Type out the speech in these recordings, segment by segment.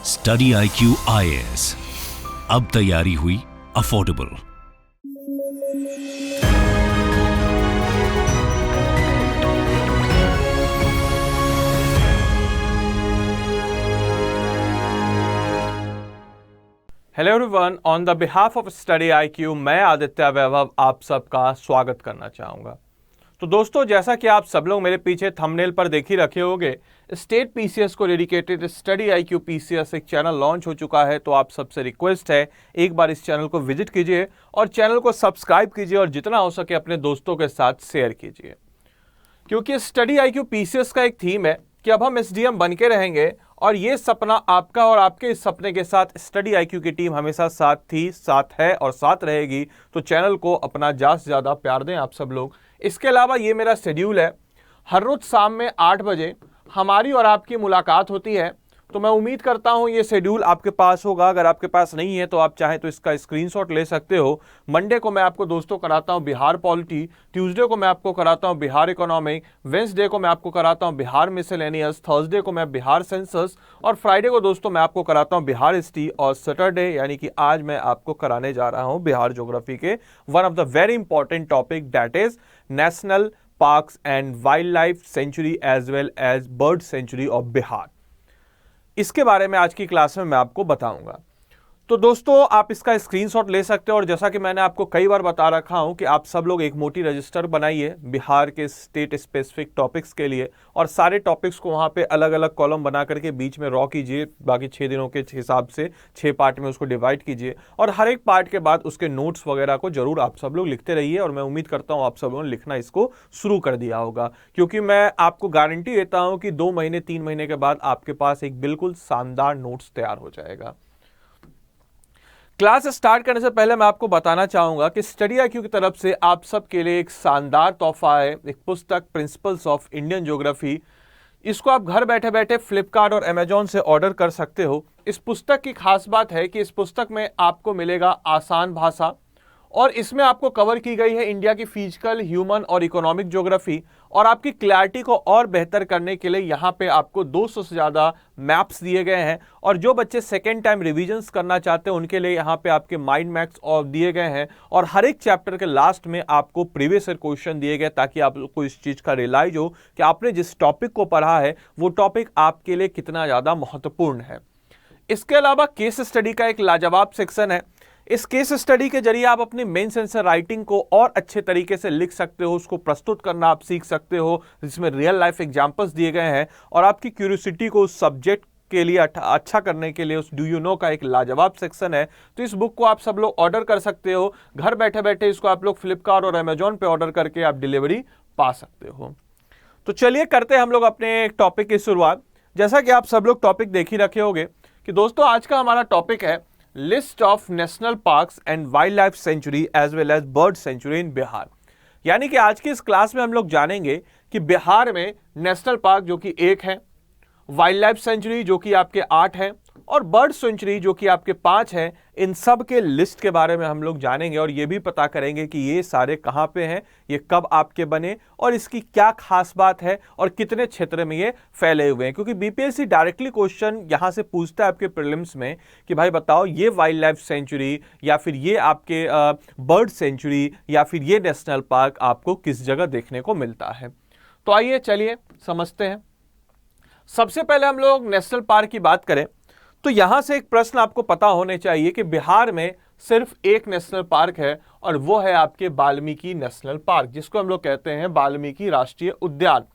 Study IQ IAS, अब तैयारी हुई affordable. Hello everyone, on the behalf of study IQ मैं आदित्य वैभव आप सबका स्वागत करना चाहूँगा। तो दोस्तों, जैसा कि आप सब लोग मेरे पीछे थंबनेल पर देख ही रखे होंगे, स्टेट PCS को डेडिकेटेड स्टडी IQ PCS एक चैनल लॉन्च हो चुका है। तो आप सबसे रिक्वेस्ट है, एक बार इस चैनल को विजिट कीजिए और चैनल को सब्सक्राइब कीजिए और जितना हो सके अपने दोस्तों के साथ शेयर कीजिए, क्योंकि स्टडी IQ PCS का एक थीम है कि अब हम SDM बन के रहेंगे और ये सपना आपका और आपके इस सपने के साथ स्टडी IQ की टीम हमेशा साथ थी, साथ है और साथ रहेगी। तो चैनल को अपना ज़्यादा से ज़्यादा प्यार दें आप सब लोग। इसके अलावा ये मेरा शेड्यूल है, हर रोज शाम में 8 बजे हमारी और आपकी मुलाकात होती है। तो मैं उम्मीद करता हूँ ये शेड्यूल आपके पास होगा। अगर आपके पास नहीं है तो आप चाहें तो इसका स्क्रीनशॉट ले सकते हो। मंडे को मैं आपको दोस्तों कराता हूँ बिहार पॉलिटी, ट्यूसडे को मैं आपको कराता हूँ बिहार इकोनॉमिक, वेंसडे को मैं आपको कराता हूँ बिहार मिसलेनियस, थर्सडे को मैं बिहार सेंसस और फ्राइडे को दोस्तों मैं आपको कराता हूँ बिहार हिस्ट्री और सैटरडे यानी कि आज मैं आपको कराने जा रहा हूँ बिहार ज्योग्राफी के one of the very important topic, that is national parks and wild life sanctuary as well as bird sanctuary of Bihar. इसके बारे में आज की क्लास में मैं आपको बताऊंगा। तो दोस्तों, आप इसका स्क्रीनशॉट ले सकते हो और जैसा कि मैंने आपको कई बार बता रखा हूं कि आप सब लोग एक मोटी रजिस्टर बनाइए बिहार के स्टेट स्पेसिफिक टॉपिक्स के लिए और सारे टॉपिक्स को वहां पे अलग अलग कॉलम बना करके बीच में रॉ कीजिए। बाकी 6 दिनों के हिसाब से 6 पार्ट में उसको डिवाइड कीजिए और हर एक पार्ट के बाद उसके नोट्स वगैरह को जरूर आप सब लोग लिखते रहिए। और मैं उम्मीद करता हूँ आप सब लोगों ने लिखना इसको शुरू कर दिया होगा, क्योंकि मैं आपको गारंटी देता हूँ कि 2 महीने 3 महीने के बाद आपके पास एक बिल्कुल शानदार नोट्स तैयार हो जाएगा। क्लास स्टार्ट करने से पहले मैं आपको बताना चाहूंगा कि स्टडी IQ की तरफ से आप सबके लिए एक शानदार तोहफा है, एक पुस्तक प्रिंसिपल्स ऑफ इंडियन ज्योग्राफी। इसको आप घर बैठे बैठे फ्लिपकार्ट और अमेजॉन से ऑर्डर कर सकते हो। इस पुस्तक की खास बात है कि इस पुस्तक में आपको मिलेगा आसान भाषा और इसमें आपको कवर की गई है इंडिया की फिजिकल, ह्यूमन और इकोनॉमिक ज्योग्राफी। और आपकी क्लैरिटी को और बेहतर करने के लिए यहाँ पे आपको 200 से ज़्यादा मैप्स दिए गए हैं। और जो बच्चे सेकेंड टाइम रिविजन्स करना चाहते हैं उनके लिए यहाँ पे आपके माइंड मैप्स और दिए गए हैं। और हर एक चैप्टर के लास्ट में आपको प्रीवियस ईयर क्वेश्चन दिए गए ताकि आपको इस चीज़ का रियलाइज हो कि आपने जिस टॉपिक को पढ़ा है वो टॉपिक आपके लिए कितना ज़्यादा महत्वपूर्ण है। इसके अलावा केस स्टडी का एक लाजवाब सेक्शन है। इस केस स्टडी के जरिए आप अपनी मेंस आंसर राइटिंग को और अच्छे तरीके से लिख सकते हो, उसको प्रस्तुत करना आप सीख सकते हो, जिसमें रियल लाइफ एग्जांपल्स दिए गए हैं। और आपकी क्यूरियोसिटी को उस सब्जेक्ट के लिए अच्छा करने के लिए उस डू यू नो का एक लाजवाब सेक्शन है। तो इस बुक को आप सब लोग ऑर्डर कर सकते हो। घर बैठे बैठे इसको आप लोग फ्लिपकार्ट और अमेजॉन पे ऑर्डर करके आप डिलीवरी पा सकते हो। तो चलिए करते हैं हम लोग अपने टॉपिक की शुरुआत। जैसा कि आप सब लोग टॉपिक देख ही रखे होंगे कि दोस्तों आज का हमारा टॉपिक है list of national parks and wild life sanctuary as well as bird sanctuary in Bihar. यानी कि आज की इस क्लास में हम लोग जानेंगे कि बिहार में नेशनल पार्क जो कि 1 है, वाइल्ड लाइफ सेंचुरी जो कि आपके 8 है और बर्ड सेंचुरी जो कि आपके 5 है। इन सब के लिस्ट के बारे में हम लोग जानेंगे और ये भी पता करेंगे कि ये सारे कहाँ पे हैं, ये कब आपके बने और इसकी क्या खास बात है और कितने क्षेत्र में ये फैले हुए हैं। क्योंकि BPSC डायरेक्टली क्वेश्चन यहाँ से पूछता है आपके प्रीलिम्स में कि भाई बताओ ये वाइल्ड लाइफ सेंचुरी या फिर ये आपके बर्ड सेंचुरी या फिर ये नेशनल पार्क आपको किस जगह देखने को मिलता है। तो आइए चलिए समझते हैं। सबसे पहले हम लोग नेशनल पार्क की बात करें तो यहां से एक प्रश्न आपको पता होने चाहिए कि बिहार में सिर्फ एक नेशनल पार्क है और वो है आपके वाल्मीकि नेशनल पार्क, जिसको हम लोग कहते हैं वाल्मीकि राष्ट्रीय उद्यान।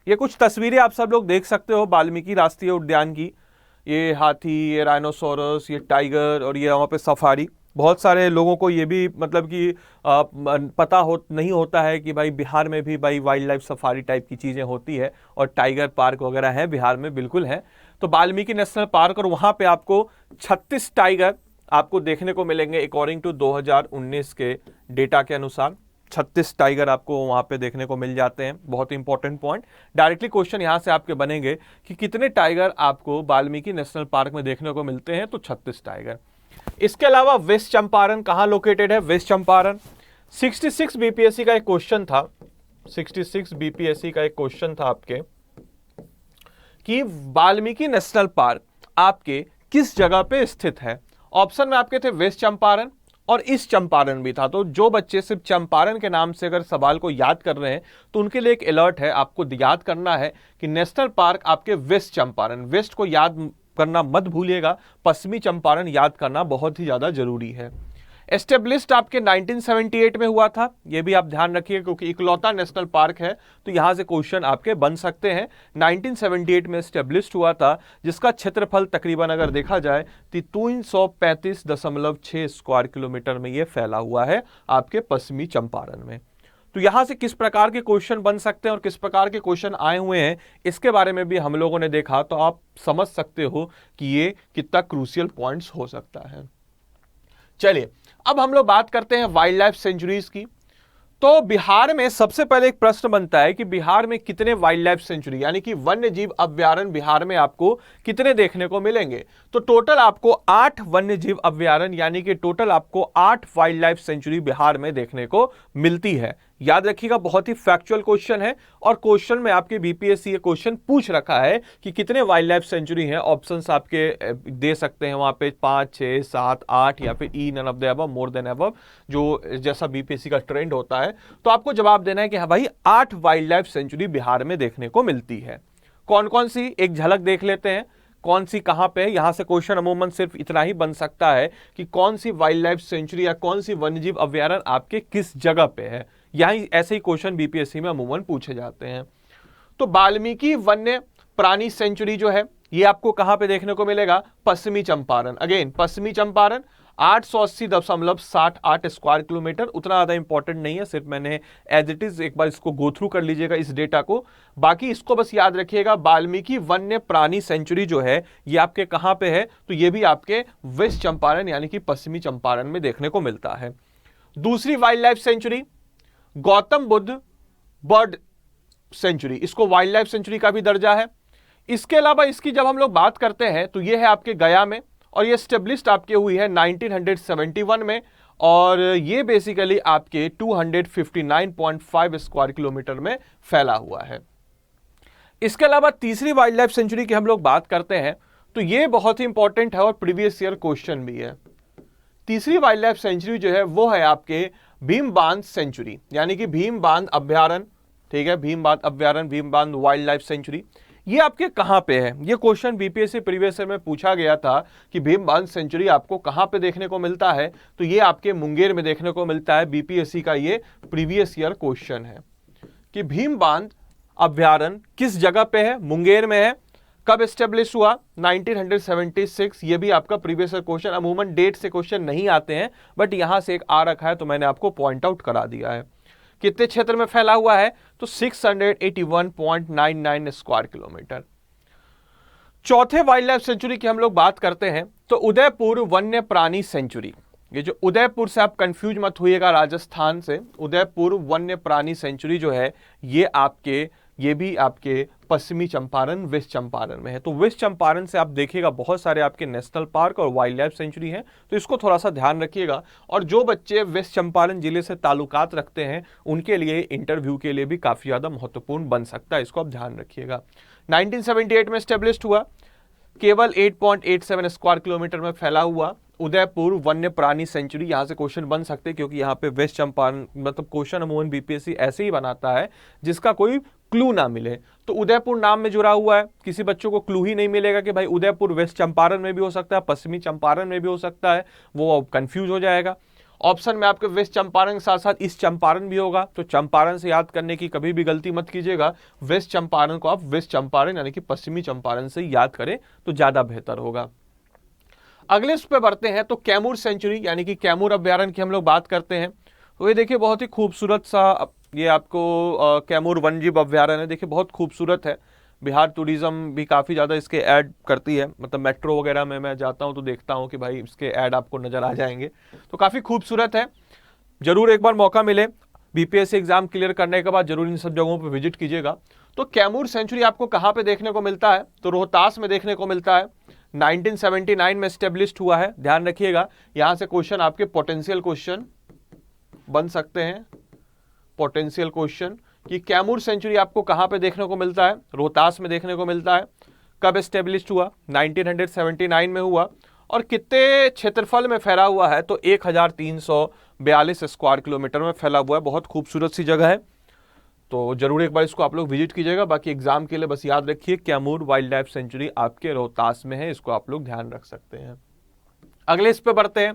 ये कुछ तस्वीरें आप सब लोग देख सकते हो वाल्मीकि राष्ट्रीय उद्यान की। ये हाथी, ये राइनोसोरस, ये टाइगर और ये वहाँ पे सफारी। बहुत सारे लोगों को ये भी मतलब कि पता नहीं होता है कि भाई बिहार में भी भाई वाइल्ड लाइफ सफारी टाइप की चीज़ें होती है और टाइगर पार्क वगैरह है बिहार में, बिल्कुल है। तो वाल्मीकि नेशनल पार्क और वहाँ पे आपको 36 टाइगर आपको देखने को मिलेंगे अकॉर्डिंग टू 2019 के डेटा के अनुसार। 36 टाइगर आपको वहाँ पे देखने को मिल जाते हैं। बहुत ही इंपॉर्टेंट पॉइंट, डायरेक्टली क्वेश्चन यहाँ से आपके बनेंगे कि कितने टाइगर आपको वाल्मीकि नेशनल पार्क में देखने को मिलते हैं, तो 36 टाइगर। इसके अलावा वेस्ट चंपारण कहाँ लोकेटेड है? वेस्ट चंपारण 66 BPSC का एक क्वेश्चन था, 66 BPSC का एक क्वेश्चन था आपके कि वाल्मीकि नेशनल पार्क आपके किस जगह पे स्थित है। ऑप्शन में आपके थे वेस्ट चंपारण और ईस्ट चंपारण भी था। तो जो बच्चे सिर्फ चंपारण के नाम से अगर सवाल को याद कर रहे हैं तो उनके लिए एक अलर्ट है, आपको याद करना है कि नेशनल पार्क आपके वेस्ट चंपारण, वेस्ट को याद करना मत भूलिएगा, पश्चिमी चंपारण याद करना बहुत ही ज्यादा जरूरी है। एस्टेब्लिश्ड आपके 1978 में हुआ था, यह भी आप ध्यान रखिए क्योंकि इकलौता नेशनल पार्क है तो यहां से क्वेश्चन आपके बन सकते हैं। 1978 में एस्टेब्लिश्ड हुआ था, जिसका क्षेत्रफल तकरीबन अगर देखा जाए तो 335.6 स्क्वायर किलोमीटर में यह फैला हुआ है आपके पश्चिमी चंपारण में। तो यहां से किस प्रकार के क्वेश्चन बन सकते हैं और किस प्रकार के क्वेश्चन आए हुए हैं इसके बारे में भी हम लोगों ने देखा, तो आप समझ सकते हो कि ये कितना क्रूशियल पॉइंट्स हो सकता है। चलिए अब हम लोग बात करते हैं वाइल्ड लाइफ सेंचुरीज की। तो बिहार में सबसे पहले एक प्रश्न बनता है कि बिहार में कितने वाइल्ड लाइफ सेंचुरी यानी कि वन्य जीव अभ्यारण्य बिहार में आपको कितने देखने को मिलेंगे। तो टोटल आपको 8 वन्य जीव अभ्यारण्य यानी कि टोटल आपको 8 वाइल्ड लाइफ सेंचुरी बिहार में देखने को मिलती है। याद रखिएगा, बहुत ही फैक्चुअल क्वेश्चन है और क्वेश्चन में आपके बीपीएससी ये क्वेश्चन पूछ रखा है कि कितने वाइल्ड लाइफ सेंचुरी हैं। ऑप्शंस आपके दे सकते हैं वहां पे 5, 6, 7, 8 या फिर E none of the above, more than above, जो जैसा बीपीएससी का ट्रेंड होता है। तो आपको जवाब देना है कि हाँ भाई 8 वाइल्ड लाइफ सेंचुरी बिहार में देखने को मिलती है। कौन कौन सी, एक झलक देख लेते हैं कौन सी कहां पे है। यहां से क्वेश्चन अमूमन सिर्फ इतना ही बन सकता है कि कौन सी वाइल्ड लाइफ सेंचुरी या कौन सी वन्यजीव अभ्यारण्य आपके किस जगह पे है। यही ऐसे ही क्वेश्चन बीपीएससी में अमूमन पूछे जाते हैं। तो वाल्मीकि वन्य प्राणी सेंचुरी जो है ये आपको कहां पे देखने को मिलेगा, पश्चिमी चंपारण। अगेन पश्चिमी चंपारण 880.78 स्क्वायर किलोमीटर, उतना ज्यादा इंपॉर्टेंट नहीं है, सिर्फ मैंने एज इट इज एक बार इसको गो थ्रू कर लीजिएगा इस डेटा को। बाकी इसको बस याद रखिएगा, वाल्मीकि वन्य प्राणी सेंचुरी जो है ये आपके कहां पे है, तो ये भी आपके वेस्ट चंपारण यानी कि पश्चिमी चंपारण में देखने को मिलता है। दूसरी wild life sanctuary Gautam Buddha bird sanctuary, इसको वाइल्ड लाइफ सेंचुरी का भी दर्जा है। इसके अलावा इसकी जब हम लोग बात करते हैं तो ये है आपके गया में और ये स्टेब्लिश्ड आपके हुई है 1971 में और ये बेसिकली आपके 259.5 स्क्वायर किलोमीटर में फैला हुआ है। इसके अलावा तीसरी वाइल्ड लाइफ सेंचुरी की हम लोग बात करते हैं तो ये बहुत ही इंपॉर्टेंट है और प्रीवियस ईयर क्वेश्चन भी है। तीसरी वाइल्ड लाइफ सेंचुरी जो है वो है आपके भीम बांध सेंचुरी यानी कि भीम बांध अभ्यारण्य। ठीक है, भीम बांध अभ्यारण्य, भीम बांध वाइल्ड लाइफ सेंचुरी, ये आपके कहां पे है। ये क्वेश्चन बीपीएससी प्रीवियस ईयर में पूछा गया था कि भीम बांध सेंचुरी आपको कहां पे देखने को मिलता है, तो ये आपके मुंगेर में देखने को मिलता है। बीपीएससी का ये प्रीवियस ईयर क्वेश्चन है कि भीम बांध अभ्यारण्य किस जगह पे है, मुंगेर में है। कब एस्टेब्लिश हुआ, 1976। ये भी आपका प्रीवियस ईयर क्वेश्चन, अमूमन डेट से क्वेश्चन नहीं आते हैं बट यहां से एक आ रखा है तो मैंने आपको पॉइंट आउट करा दिया है। कितने क्षेत्र में फैला हुआ है, तो 681.99 स्क्वायर किलोमीटर। चौथे वाइल्ड लाइफ सेंचुरी की हम लोग बात करते हैं तो उदयपुर वन्य प्राणी सेंचुरी। ये जो उदयपुर से आप कंफ्यूज मत होइएगा, राजस्थान से, उदयपुर वन्य प्राणी सेंचुरी जो है ये भी आपके पश्चिमी चंपारण वेस्ट चंपारण में है। तो वेस्ट चंपारण से आप देखिएगा बहुत सारे आपके नेशनल पार्क और वाइल्ड लाइफ सेंचुरी हैं, तो इसको थोड़ा सा ध्यान रखिएगा। और जो बच्चे वेस्ट चंपारण जिले से ताल्लुकात रखते हैं उनके लिए इंटरव्यू के लिए भी काफी ज्यादा महत्वपूर्ण बन सकता है, इसको आप ध्यान रखिएगा। 1978 में एस्टेब्लिश्ड हुआ, केवल 8.87 स्क्वायर किलोमीटर में फैला हुआ उदयपुर वन्य प्राणी सेंचुरी। यहां से क्वेश्चन बन सकते हैं क्योंकि यहाँ पे वेस्ट चंपारण मतलब क्वेश्चन अमूमन बीपीएससी ऐसे ही बनाता है जिसका कोई क्लू ना मिले। तो उदयपुर नाम में जुड़ा हुआ है, किसी बच्चों को क्लू ही नहीं मिलेगा कि भाई उदयपुर वेस्ट चंपारण में भी हो सकता है, पश्चिमी चंपारण में भी हो सकता है, वो कंफ्यूज हो जाएगा। ऑप्शन में आपके वेस्ट चंपारण के साथ साथ ईस्ट चंपारण भी होगा, तो चंपारण से याद करने की कभी भी गलती मत कीजिएगा। वेस्ट चंपारण को आप वेस्ट चंपारण यानी कि पश्चिमी चंपारण से याद करें तो ज्यादा बेहतर होगा। अगले उस पे बढ़ते हैं तो कैमूर सेंचुरी यानी कि कैमूर अभ्यारण्य की हम लोग बात करते हैं। तो ये देखिए बहुत ही खूबसूरत सा ये आपको कैमूर वन्यजीव अभ्यारण्य है। देखिए बहुत खूबसूरत है, बिहार टूरिज्म भी काफ़ी ज़्यादा इसके ऐड करती है, मतलब मेट्रो वगैरह में मैं जाता हूँ तो देखता हूँ कि भाई इसके ऐड आपको नज़र आ जाएंगे, तो काफ़ी खूबसूरत है। जरूर एक बार मौका मिले बीपीएससी एग्जाम क्लियर करने के बाद जरूर इन सब जगहों पर विजिट कीजिएगा। तो कैमूर सेंचुरी आपको कहाँ पे देखने को मिलता है, तो रोहतास में देखने को मिलता है। 1979 में एस्टेब्लिश्ड हुआ है, ध्यान रखिएगा। यहां से क्वेश्चन आपके पोटेंशियल क्वेश्चन बन सकते हैं, पोटेंशियल क्वेश्चन कि कैमूर सेंचुरी आपको कहां पे देखने को मिलता है, रोहतास में देखने को मिलता है। कब एस्टेब्लिश हुआ? 1979 में हुआ। और कितने क्षेत्रफल में फैला हुआ है? तो 1342 स्क्वायर किलोमीटर में फैला हुआ है। बहुत खूबसूरत सी जगह है, तो जरूर एक बार इसको आप लोग विजिट कीजिएगा। बाकी एग्जाम के लिए बस याद रखिए कैमूर वाइल्ड लाइफ सेंचुरी आपके रोहतास में है, इसको आप लोग ध्यान रख सकते हैं। अगले इस पे बढ़ते हैं,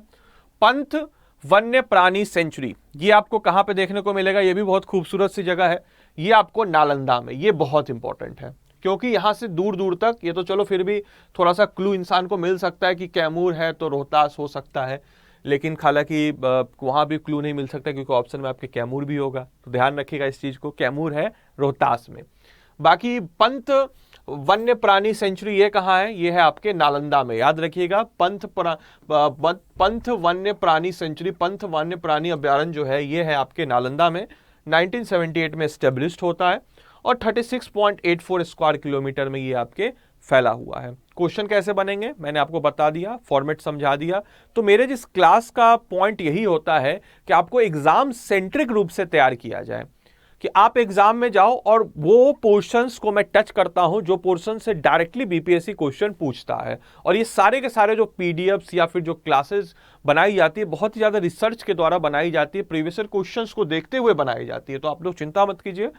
पंथ वन्य प्राणी सेंचुरी। ये आपको कहां पे देखने को मिलेगा? ये भी बहुत खूबसूरत सी जगह है, ये आपको नालंदा में। ये बहुत इंपॉर्टेंट है क्योंकि यहां से दूर दूर तक, ये तो चलो फिर भी थोड़ा सा क्लू इंसान को मिल सकता है कि कैमूर है तो रोहतास हो सकता है, लेकिन हालांकि वहां भी क्लू नहीं मिल सकता क्योंकि ऑप्शन में आपके कैमूर भी होगा, तो ध्यान रखिएगा इस चीज को। कैमूर है रोहतास में। बाकी पंथ वन्य प्राणी सेंचुरी ये कहाँ है? ये है आपके नालंदा में। याद रखिएगा, पंथ वन्य प्राणी सेंचुरी, पंथ वन्य प्राणी अभ्यारण्य जो है ये है आपके नालंदा में। 1978 में स्टेब्लिश्ड होता है और 36.84 स्क्वायर किलोमीटर में ये आपके फैला हुआ है। क्वेश्चन कैसे बनेंगे मैंने आपको बता दिया, फॉर्मेट समझा दिया। तो मेरे जिस क्लास का पॉइंट यही होता है कि आपको एग्जाम सेंट्रिक रूप से तैयार किया जाए, कि आप एग्जाम में जाओ और वो पोर्शंस को मैं टच करता हूं जो पोर्शन से डायरेक्टली बीपीएससी क्वेश्चन पूछता है। और ये सारे के सारे जो पीडीएफ्स या फिर जो क्लासेस बनाई जाती है, बहुत ही ज्यादा रिसर्च के द्वारा बनाई जाती है, प्रीवियस क्वेश्चंस को देखते हुए बनाई जाती है। तो आप लोग चिंता मत कीजिए,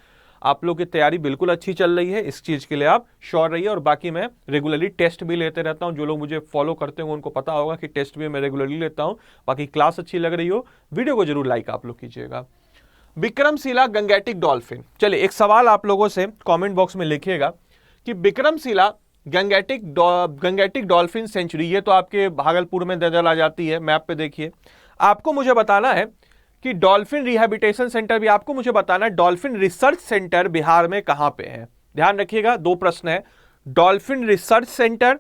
आप लोग की तैयारी बिल्कुल अच्छी चल रही है, इस चीज के लिए आप श्योर रहिए। और बाकी मैं रेगुलरली टेस्ट भी लेते रहता हूं, जो लोग मुझे फॉलो करते हैं उनको पता होगा कि टेस्ट भी मैं रेगुलरली लेता हूं। बाकी क्लास अच्छी लग रही हो, वीडियो को जरूर लाइक आप लोग कीजिएगा। विक्रमशिला गंगेटिक डॉल्फिन, चलिए एक सवाल आप लोगों से कमेंट बॉक्स में लिखिएगा कि विक्रमशिला गंगेटिक डॉल्फिन सेंचुरी, ये तो आपके भागलपुर में नजर आ जाती है, मैप पे देखिए। आपको मुझे बताना है कि डॉल्फिन रिहैबिलिटेशन सेंटर भी आपको मुझे बताना है, डॉल्फिन रिसर्च सेंटर बिहार में कहां पे है। ध्यान रखिएगा, दो प्रश्न है, डॉल्फिन रिसर्च सेंटर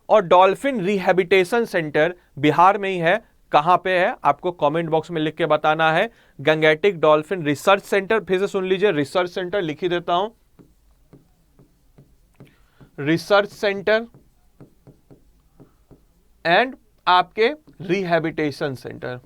और डॉल्फिन रिहैबिलिटेशन सेंटर बिहार में ही है, कहां पे है आपको कमेंट बॉक्स में लिख के बताना है। गंगेटिक डॉल्फिन रिसर्च सेंटर, फिर से सुन लीजिए, रिसर्च सेंटर लिख ही देता हूं, रिसर्च सेंटर एंड आपके रिहैबिलिटेशन सेंटर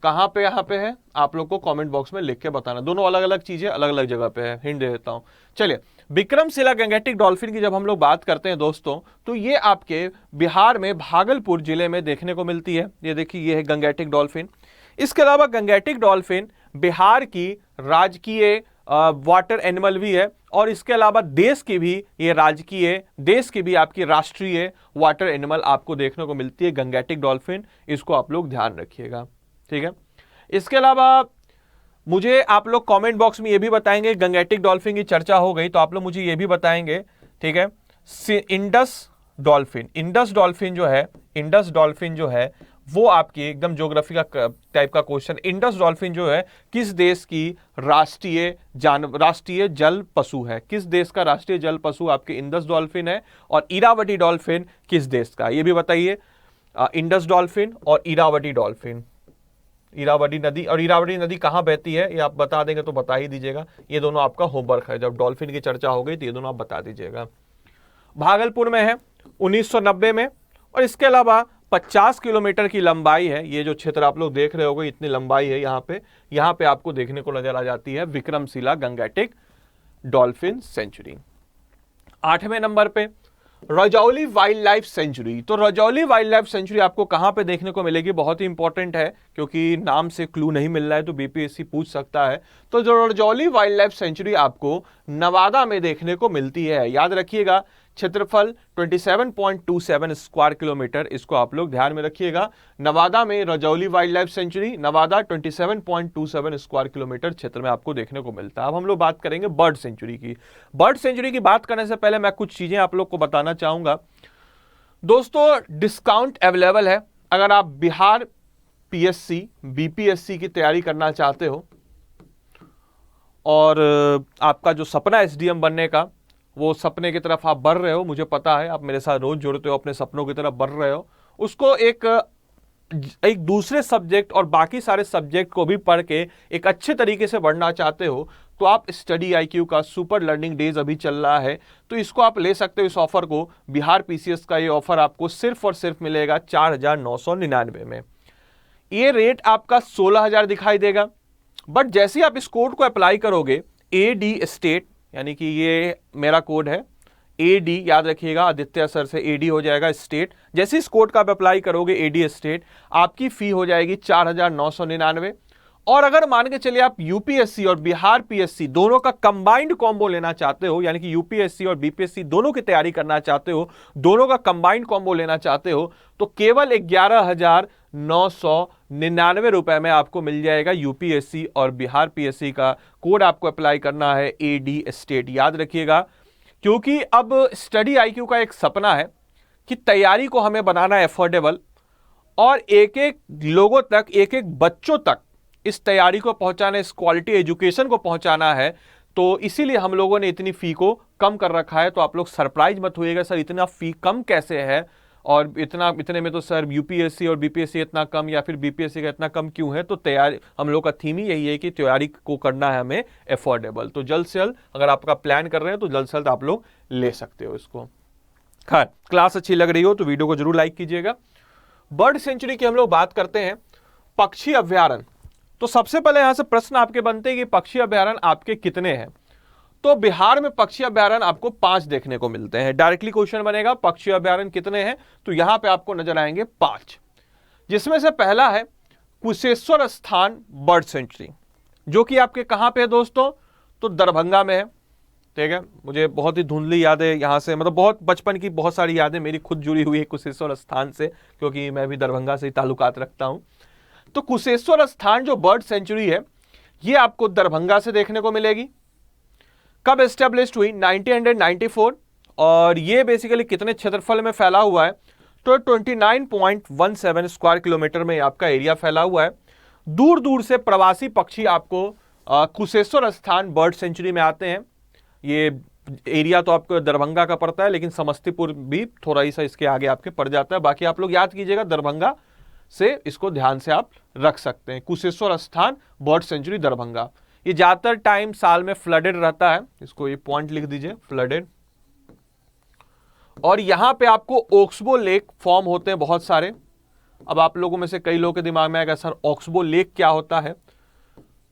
कहां पे, यहां पे है, आप लोग को कमेंट बॉक्स में लिख के बताना। दोनों अलग अलग चीजें अलग अलग जगह पे है, हिंट दे देता हूं। चलिए, विक्रमशिला गंगेटिक डॉल्फिन की जब हम लोग बात करते हैं दोस्तों, तो ये आपके बिहार में भागलपुर जिले में देखने को मिलती है। ये देखिए, ये है गंगेटिक डॉल्फिन। इसके अलावा गंगेटिक डॉल्फिन बिहार की राजकीय वाटर एनिमल भी है, और इसके अलावा देश की भी ये राजकीय, देश की भी आपकी राष्ट्रीय वाटर एनिमल आपको देखने को मिलती है गंगेटिक डॉल्फिन। इसको आप लोग ध्यान रखिएगा, ठीक है। इसके अलावा मुझे आप लोग कमेंट बॉक्स में ये भी बताएंगे, गंगेटिक डॉल्फिन की चर्चा हो गई तो आप लोग मुझे ये भी बताएंगे, ठीक है। इंडस डॉल्फिन जो है वो आपकी एकदम ज्योग्राफी का टाइप का क्वेश्चन। इंडस डॉल्फिन जो है किस देश की राष्ट्रीय जल पशु है? किस देश का राष्ट्रीय जल पशु आपके इंडस डॉल्फिन है? और इरावती डॉल्फिन किस देश का, ये भी बताइए। इंडस डॉल्फिन और इरावती डॉल्फिन, इरावती नदी, और इरावती नदी कहां बहती है ये आप बता देंगे तो बता ही दीजिएगा। ये दोनों आपका होमवर्क है, जब डॉल्फिन की चर्चा हो गई तो ये दोनों आप बता दीजिएगा। भागलपुर में है 1990 में, और इसके अलावा 50 किलोमीटर की लंबाई है। ये जो क्षेत्र आप लोग देख रहे होंगे, इतनी लंबाई है यहाँ पे आपको देखने को नजर आ जाती है विक्रमशिला गंगेटिक डॉल्फिन सेंचुरी। 8वें नंबर पे रजौली वाइल्ड लाइफ सेंचुरी। तो रजौली वाइल्ड लाइफ सेंचुरी आपको कहां पे देखने को मिलेगी? बहुत ही इंपॉर्टेंट है, क्योंकि नाम से क्लू नहीं मिल रहा है तो बीपीएससी पूछ सकता है। तो जो रजौली वाइल्ड लाइफ सेंचुरी आपको नवादा में देखने को मिलती है, याद रखिएगा, क्षेत्रफल 27.27 स्क्वायर किलोमीटर, इसको आप लोग ध्यान में रखिएगा। नवादा में Rajauli wild life sanctuary, Nawada 27.27 square kilometre क्षेत्र में आपको देखने को मिलता है। अब हम लोग बात करेंगे बर्ड सेंचुरी की। बर्ड सेंचुरी की बात करने से पहले मैं कुछ चीजें आप लोग को बताना चाहूंगा। दोस्तों, डिस्काउंट अवेलेबल है अगर आप बिहार पीएससी बीपीएससी की तैयारी करना चाहते हो, और आपका जो सपना एसडीएम बनने का, वो सपने की तरफ आप बढ़ रहे हो, मुझे पता है आप मेरे साथ रोज जुड़ते हो, अपने सपनों की तरफ बढ़ रहे हो, उसको एक दूसरे सब्जेक्ट और बाकी सारे सब्जेक्ट को भी पढ़ के एक अच्छे तरीके से बढ़ना चाहते हो, तो आप स्टडी IQ का सुपर लर्निंग डेज अभी चल रहा है, तो इसको आप ले सकते हो। इस ऑफर को, बिहार पीसीएस का ये ऑफर आपको सिर्फ और सिर्फ मिलेगा 4,999 में। ये रेट आपका 16,000 दिखाई देगा, बट जैसे ही आप इस कोड को अप्लाई करोगे, AD स्टेट यानी कि ये मेरा कोड है AD, याद रखिएगा आदित्य सर से AD हो जाएगा स्टेट। जैसे इस कोड का आप अप्लाई करोगे AD स्टेट, आपकी फी हो जाएगी 4,999। और अगर मान के चलिए आप यूपीएससी और बिहार पीएससी दोनों का कंबाइंड कॉम्बो लेना चाहते हो, यानी कि यूपीएससी और बीपीएससी दोनों की तैयारी करना चाहते हो, दोनों का कंबाइंड कॉम्बो लेना चाहते हो, तो केवल 11,999 रुपए में आपको मिल जाएगा यूपीएससी और बिहार पीएससी का कोड। आपको अप्लाई करना है AD स्टेट, याद रखिएगा। क्योंकि अब स्टडी IQ का एक सपना है कि तैयारी को हमें बनाना है अफोर्डेबल, और एक एक लोगों तक, एक एक बच्चों तक इस तैयारी को पहुंचाना, इस क्वालिटी एजुकेशन को पहुंचाना है। तो इसीलिए हम लोगों ने इतनी फी को कम कर रखा है। तो आप लोग सरप्राइज मत होइएगा, सर इतना फी कम कैसे है, और इतने में तो सर यूपीएससी और बीपीएससी इतना कम, या फिर बीपीएससी का इतना कम क्यों है। तो तैयारी, हम लोग का थीम ही यही है कि तैयारी को करना है हमें अफोर्डेबल। तो जल्द से जल्द अगर आपका प्लान कर रहे हैं तो जल्द से जल्द आप लोग ले सकते हो इसको। खैर, क्लास अच्छी लग रही हो तो वीडियो को जरूर लाइक कीजिएगा। बर्ड सेंचुरी की हम लोग बात करते हैं, पक्षी अभ्यारण्य। तो सबसे पहले यहां से प्रश्न आपके बनते हैं कि पक्षी अभ्यारण्य आपके कितने हैं। तो बिहार में पक्षी अभ्यारण्य आपको 5 देखने को मिलते हैं। डायरेक्टली क्वेश्चन बनेगा पक्षी अभ्यारण्य कितने हैं, तो यहां पे आपको नजर आएंगे 5, जिसमें से पहला है कुशेश्वर स्थान बर्ड सेंचुरी, जो कि आपके कहां पे है दोस्तों, तो दरभंगा में है। ठीक है, मुझे बहुत ही धुंधली यादें यहां से, मतलब बहुत बचपन की बहुत सारी यादें मेरी खुद जुड़ी हुई है कुशेश्वर स्थान से, क्योंकि मैं भी दरभंगा से ही ताल्लुकात रखता हूं। तो कुशेश्वर स्थान जो बर्ड सेंचुरी है, ये आपको दरभंगा से देखने को मिलेगी। कब एस्टेब्लिश्ड हुई, 1994। और ये बेसिकली कितने क्षेत्रफल में फैला हुआ है, तो 29.17 स्क्वायर किलोमीटर में आपका एरिया फैला हुआ है। दूर दूर से प्रवासी पक्षी आपको कुशेश्वर स्थान बर्ड सेंचुरी में आते हैं। ये एरिया तो आपको दरभंगा का पड़ता है, लेकिन समस्तीपुर भी थोड़ा ही सा इसके आगे आपके पड़ जाता है। बाकी आप लोग याद कीजिएगा, दरभंगा से इसको ध्यान से आप रख सकते हैं। कुशेश्वर स्थान बर्ड सेंचुरी दरभंगा। ये ज्यादातर टाइम साल में फ्लडेड रहता है, इसको ये पॉइंट लिख दीजिए, फ्लडेड। और यहां पे आपको ऑक्सबो लेक फॉर्म होते हैं बहुत सारे। अब आप लोगों में से कई लोगों के दिमाग में आएगा सर ऑक्सबो लेक क्या होता है,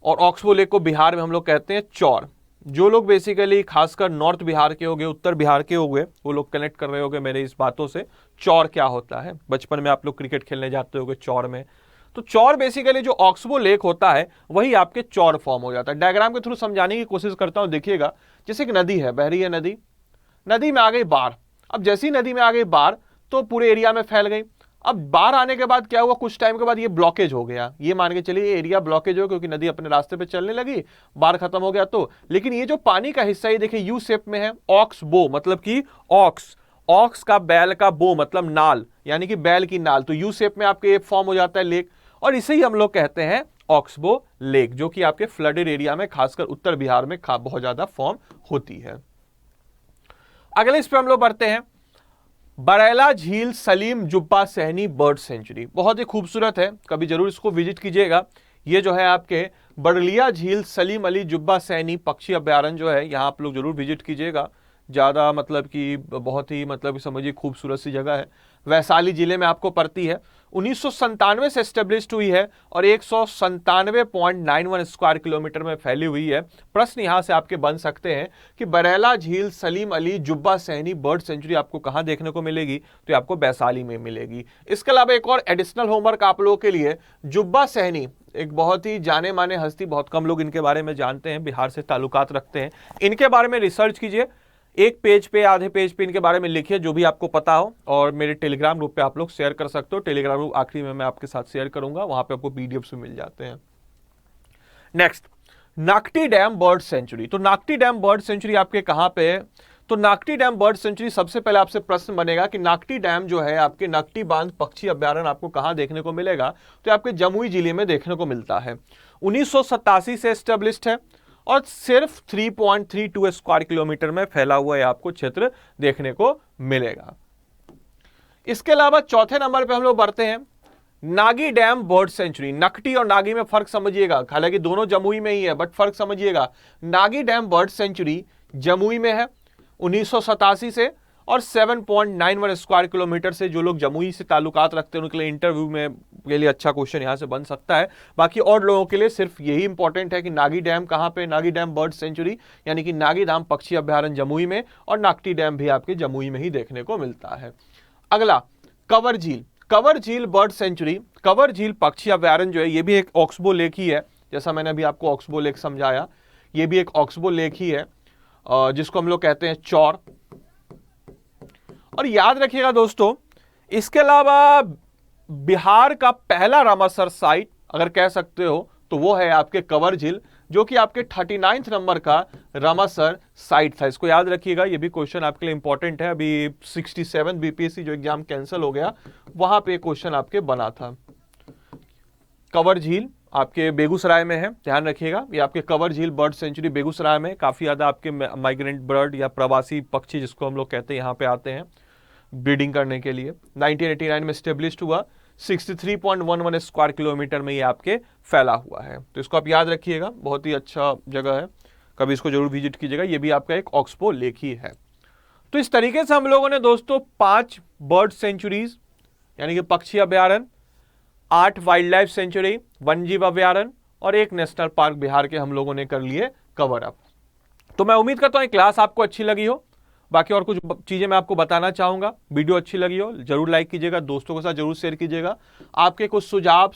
और ऑक्सबो लेक को बिहार में हम लोग कहते हैं चौर। जो लोग बेसिकली खासकर नॉर्थ बिहार के होंगे, उत्तर बिहार के होंगे, वो लोग कनेक्ट कर रहे होंगे मेरे इस बातों से। चौर क्या होता है, बचपन में आप लोग क्रिकेट खेलने जाते होंगे चौर में। तो चौर बेसिकली जो ऑक्सबो लेक होता है वही आपके चौर फॉर्म हो जाता है। डायग्राम के थ्रू समझाने की कोशिश करता हूं, देखिएगा। जैसे एक नदी है, बह रही है नदी, नदी में आ गई बाढ़। अब जैसी नदी में आ गई बाढ़ तो पूरे एरिया में फैल गई। अब बाढ़ आने के बाद क्या हुआ, कुछ टाइम के बाद ये ब्लॉकेज हो गया। ये मान के चलिए ये एरिया ब्लॉकेज हो गया, क्योंकि नदी अपने रास्ते पे चलने लगी, बाढ़ खत्म हो गया तो। लेकिन ये जो पानी का हिस्सा ये देखिए यू शेप में है, ऑक्स बो, मतलब कि ऑक्स का बैल का बो मतलब नाल, यानी कि बैल की नाल। तो यू शेप में आपके फॉर्म हो जाता है लेक, और इसे ही हम लोग कहते हैं ऑक्सबो लेक, जो कि आपके फ्लडेड एरिया में खासकर उत्तर बिहार में बहुत ज्यादा फॉर्म होती है। अगले इस पे हम लोग बढ़ते हैं, बरेला झील सलीम जुब्बा सहनी बर्ड सेंचुरी। बहुत ही खूबसूरत है, कभी जरूर इसको विजिट कीजिएगा। ये जो है आपके बरलिया झील सलीम अली जुब्बा सहनी पक्षी अभ्यारण्य जो है, यहाँ आप लोग जरूर विजिट कीजिएगा। ज़्यादा मतलब कि बहुत ही मतलब समझिए खूबसूरत सी जगह है, वैशाली जिले में आपको पड़ती है। 1997 से एस्टेब्लिश्ड हुई है और 197.91 स्क्वायर किलोमीटर में फैली हुई है। प्रश्न यहां से आपके बन सकते हैं कि बरेला झील सलीम अली जुब्बा सहनी बर्ड सेंचुरी आपको कहां देखने को मिलेगी, तो आपको वैशाली में मिलेगी। इसके अलावा एक और एडिशनल होमवर्क आप लोगों के लिए, जुब्बा सहनी एक बहुत ही जाने माने हस्ती, बहुत कम लोग इनके बारे में जानते हैं, बिहार से ताल्लुकात रखते हैं। इनके बारे में रिसर्च कीजिए, एक पेज पे आधे पेज पे इनके बारे में लिखिए जो भी आपको पता हो, और मेरे टेलीग्राम ग्रुप पे आप लोग शेयर कर सकते हो। टेलीग्राम ग्रुप आखिरी में मैं आपके साथ शेयर करूंगा, वहां पे आपको पीडीएफ मिल जाते हैं। Next, Nakti dam bird sanctuary. तो नाकटी डैम बर्ड सेंचुरी आपके कहां पे है, तो नाकटी डैम बर्ड सेंचुरी, सबसे पहले आपसे प्रश्न बनेगा कि नाकटी डैम जो है आपके नकटी बांध पक्षी अभ्यारण्य आपको कहां देखने को मिलेगा, तो आपके जमुई जिले में देखने को मिलता है। 1987 से एस्टेब्लिश्ड है और सिर्फ 3.32 स्क्वायर किलोमीटर में फैला हुआ है, आपको क्षेत्र देखने को मिलेगा। इसके अलावा चौथे नंबर पे हम लोग बढ़ते हैं, Nagi dam bird century. Nakti और नागी में फर्क समझिएगा, हालांकि दोनों जमुई में ही है, बट फर्क समझिएगा। Nagi dam bird century Jamui में है 1987 से, और 7.91 स्क्वायर किलोमीटर से। जो लोग जमुई से ताल्लुकात रखते हैं उनके लिए इंटरव्यू में आपके लिए अच्छा क्वेश्चन यहाँ से बन सकता है। बाकी और लोगों के लिए सिर्फ यही इंपॉर्टेंट है कि नागी डैम कहाँ पे, नागी डैम बर्ड सेंचुरी यानी कि नागी धाम पक्षी अभ्यारण्य जमुई में, और नागटी डैम भी आपके जमुई में ही देखने को मिलता है। अगला कवर झील, कवर झील बर्ड सेंचुरी, कवर झील पक्षी अभ्यारण्य जो है ये भी एक ऑक्सबो लेक ही है, जैसा मैंने अभी आपको ऑक्सबो लेक समझाया, ये भी एक ऑक्सबो लेक ही है जिसको हम लोग कहते हैं चौर। और याद रखिएगा दोस्तों, इसके अलावा बिहार का पहला रामासर साइट अगर कह सकते हो तो वो है आपके कवर झील, जो कि आपके 39 नंबर का रामासर साइट था। इसको याद रखिएगा, ये भी क्वेश्चन आपके लिए इंपॉर्टेंट है। अभी 67 बीपीएससी जो एग्जाम कैंसिल हो गया वहां पे क्वेश्चन आपके बना था। कवर झील आपके बेगूसराय में है, ध्यान रखिएगा। ये आपके कवर झील बर्ड सेंचुरी बेगूसराय में, काफी ज्यादा आपके माइग्रेंट बर्ड या प्रवासी पक्षी जिसको हम लोग कहते हैं यहाँ पे आते हैं ब्रीडिंग करने के लिए। 1989 में स्टेब्लिश्ड हुआ, 63.11 स्क्वायर किलोमीटर में ये आपके फैला हुआ है। तो इसको आप याद रखिएगा, बहुत ही अच्छा जगह है, कभी इसको जरूर विजिट कीजिएगा। ये भी आपका एक ऑक्सबो लेक ही है। तो इस तरीके से हम लोगों ने दोस्तों 5 बर्ड सेंचुरीज यानी कि पक्षी अभ्यारण्य, 8 वाइल्ड लाइफ सेंचुरी वन्यजीव अभ्यारण्य और 1 नेशनल पार्क बिहार के हम लोगों ने कर लिए कवर अप। तो मैं उम्मीद करता हूं ये क्लास आपको अच्छी लगी हो। बाकी और कुछ चीजें मैं आपको बताना चाहूंगा, वीडियो अच्छी लगी हो जरूर लाइक कीजिएगा, दोस्तों के साथ जरूर शेयर कीजिएगा। आपके कुछ सुझाव,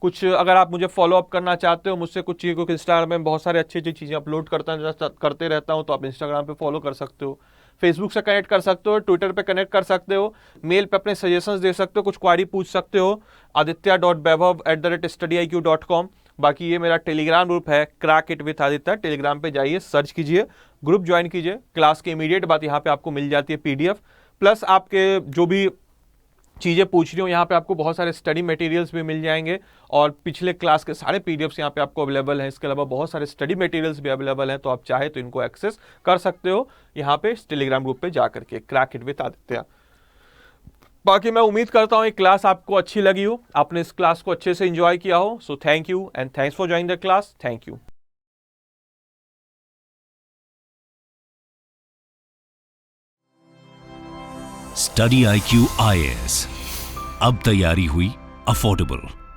कुछ अगर आप मुझे फॉलो अप करना चाहते हो मुझसे कुछ चीज़, क्योंकि इंस्टाग्राम में बहुत सारे अच्छी अच्छी चीज़ें अपलोड करते रहता हूं, तो आप इंस्टाग्राम पे फॉलो कर सकते हो, फेसबुक से कनेक्ट कर सकते हो, ट्विटर पे कनेक्ट कर सकते हो, मेल पे अपने सजेशंस दे सकते हो, कुछ क्वारी पूछ सकते हो aditya.vaibhav@studiiq.com। बाकी ये मेरा टेलीग्राम ग्रुप है crack it with Aditya, Telegram पे जाइए, सर्च कीजिए, ग्रुप ज्वाइन कीजिए। क्लास की इमीडिएट बात यहाँ पे आपको मिल जाती है पीडीएफ, प्लस आपके जो भी चीज़ें पूछ रही हो यहाँ पे आपको बहुत सारे स्टडी मटेरियल्स भी मिल जाएंगे, और पिछले क्लास के सारे पीडीएफ्स यहाँ पे आपको अवेलेबल हैं। इसके अलावा बहुत सारे स्टडी मटेरियल्स भी अवेलेबल हैं, तो आप चाहे तो इनको एक्सेस कर सकते हो यहाँ पे टेलीग्राम ग्रुप पे जा करके, क्रैक इट विथ आदित्य। बाकी मैं उम्मीद करता हूँ ये क्लास आपको अच्छी लगी हो, आपने इस क्लास को अच्छे से एंजॉय किया हो। So thank you and thanks for joining the class. Thank you. Study IQ IAS, अब तैयारी हुई अफोर्डेबल।